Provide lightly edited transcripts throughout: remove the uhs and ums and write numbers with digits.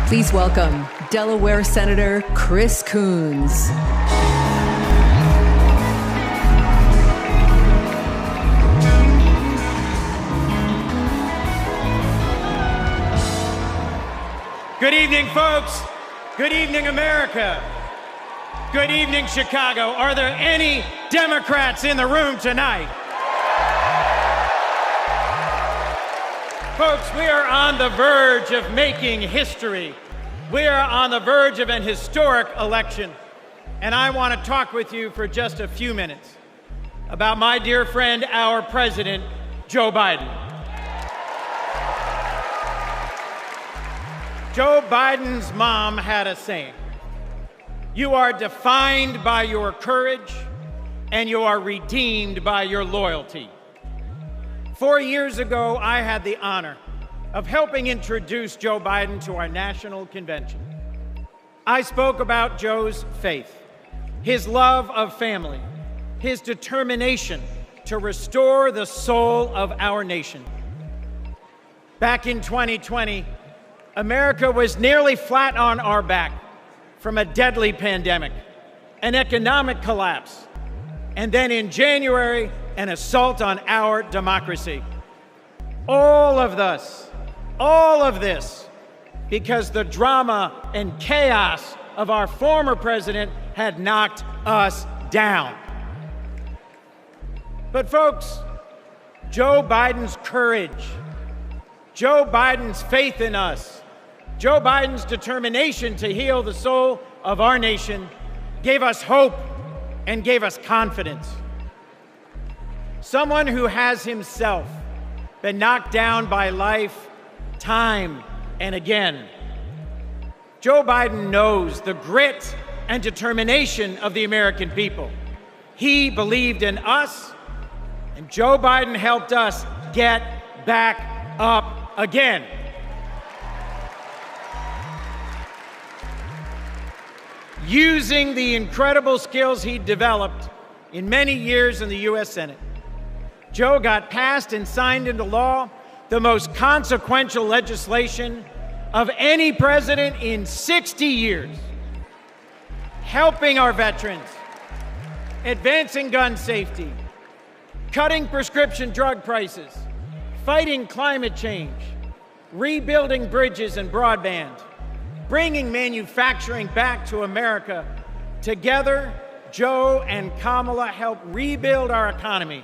Please welcome Delaware Senator Chris Coons. Good evening, folks. Good evening, America. Good evening, Chicago. Are there any Democrats in the room tonight? Folks, we are on the verge of making history. We are on the verge of an historic election. And I want to talk with you for just a few minutes about my dear friend, our president, Joe Biden. Joe Biden's mom had a saying: "You are defined by your courage, and you are redeemed by your loyalty." 4 years ago, I had the honor of helping introduce Joe Biden to our national convention. I spoke about Joe's faith, his love of family, his determination to restore the soul of our nation. Back in 2020, America was nearly flat on our back from a deadly pandemic, an economic collapse, and then in January, an assault on our democracy. All of this, because the drama and chaos of our former president had knocked us down. But folks, Joe Biden's courage, Joe Biden's faith in us, Joe Biden's determination to heal the soul of our nation gave us hope and gave us confidence. Someone who has himself been knocked down by life time and again. Joe Biden knows the grit and determination of the American people. He believed in us, and Joe Biden helped us get back up again. Using the incredible skills he developed in many years in the U.S. Senate, Joe got passed and signed into law the most consequential legislation of any president in 60 years, helping our veterans, advancing gun safety, cutting prescription drug prices, fighting climate change, rebuilding bridges and broadband, bringing manufacturing back to America. Together, Joe and Kamala helped rebuild our economy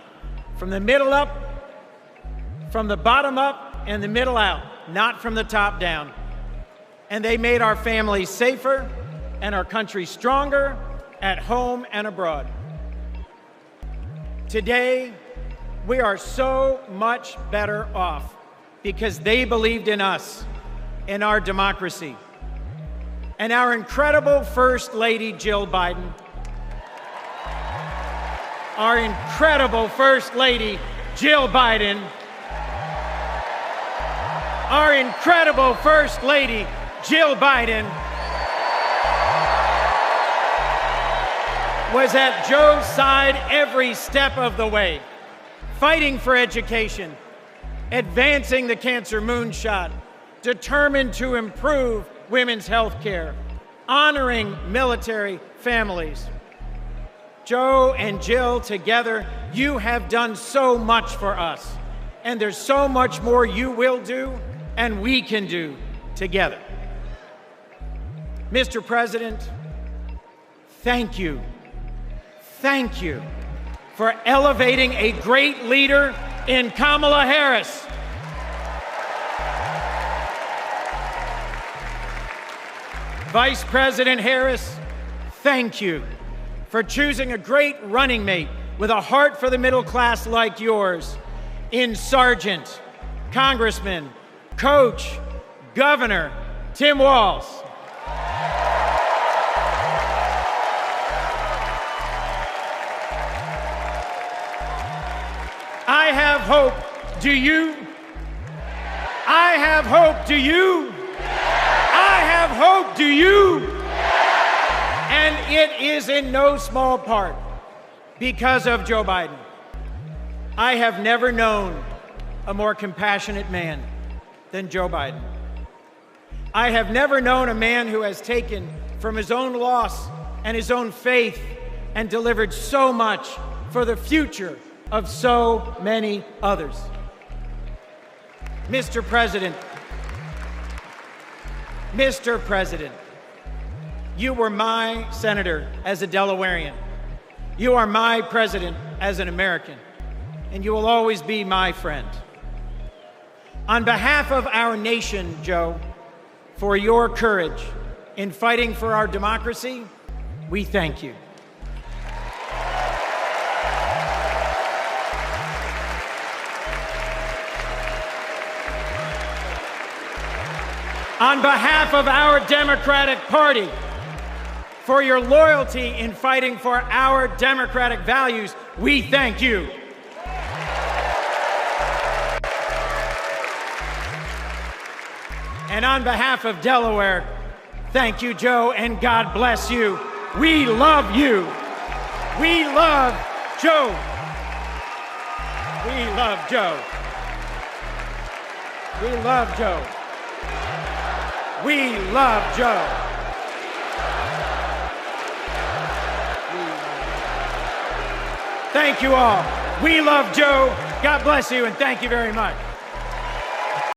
from the middle up, from the bottom up, and the middle out, not from the top down. And they made our families safer and our country stronger at home and abroad. Today, we are so much better off because they believed in us, in our democracy. And our incredible First Lady, Jill Biden, our incredible First Lady, Jill Biden, our incredible First Lady, Jill Biden, was at Joe's side every step of the way, fighting for education, advancing the cancer moonshot, determined to improve women's health care, honoring military families. Joe and Jill, together, you have done so much for us, and there's so much more you will do and we can do together. Mr. President, thank you. Thank you for elevating a great leader in Kamala Harris. Vice President Harris, thank you for choosing a great running mate with a heart for the middle class like yours in Sergeant, Congressman, Coach, Governor Tim Walz. I have hope. Do you? I have hope. Do you? I have hope. Do you? And it is in no small part because of Joe Biden. I have never known a more compassionate man than Joe Biden. I have never known a man who has taken from his own loss and his own faith and delivered so much for the future of so many others. Mr. President, you were my senator as a Delawarean. You are my president as an American, and you will always be my friend. On behalf of our nation, Joe, for your courage in fighting for our democracy, we thank you. On behalf of our Democratic Party, for your loyalty in fighting for our democratic values, we thank you. And on behalf of Delaware, thank you, Joe, and God bless you. We love you. We love Joe. We love Joe. We love Joe. We love Joe. Thank you all. We love Joe. God bless you, and thank you very much.